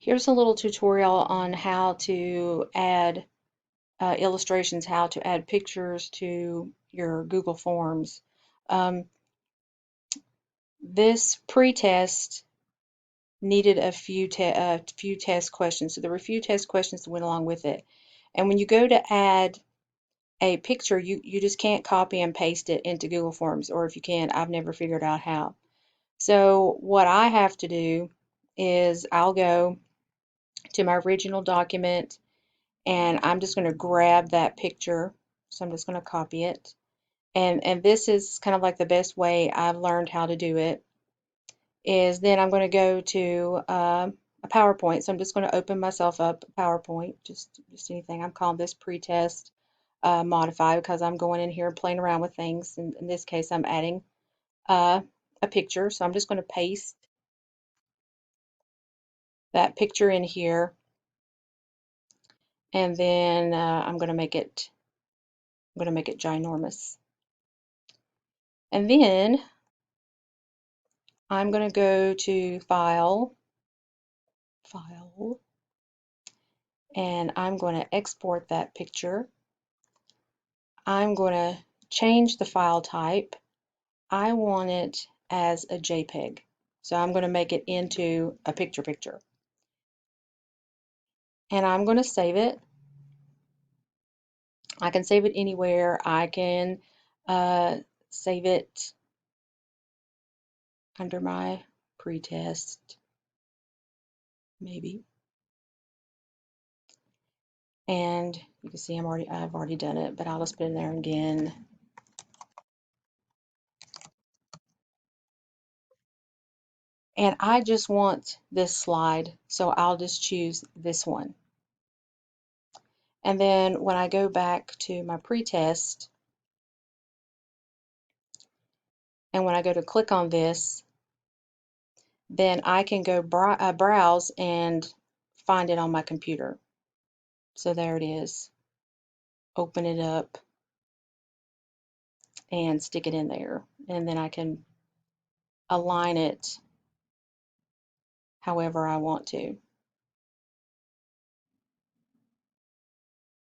Here's a little tutorial on how to add illustrations, how to add pictures to your Google Forms. Um, this pre-test needed a few test questions, so there were a few test questions that went along with it. And when you go to add a picture, you just can't copy and paste it into Google Forms, or if you can, I've never figured out how. So what I have to do is I'll go to my original document and I'm just going to grab that picture. So I'm just going to copy it. And this is kind of like the best way I've learned how to do it is then I'm going to go to a PowerPoint. So I'm just going to open myself up a PowerPoint, just anything. I'm calling this pretest modify because I'm going in here and playing around with things. And in this case, I'm adding a picture. So I'm just going to paste that picture in here, and then I'm going to make it ginormous. And then I'm going to go to File, and I'm going to export that picture. I'm going to change the file type. I want it as a JPEG. So I'm going to make it into a picture. And I'm going to save it. I can save it anywhere. I can save it under my pretest, maybe. And you can see I've already done it, but I'll just put it in there again. And I just want this slide, so I'll just choose this one. And then when I go back to my pretest, and when I go to click on this, then I can go browse and find it on my computer. So there it is. Open it up and stick it in there. And then I can align it however I want to.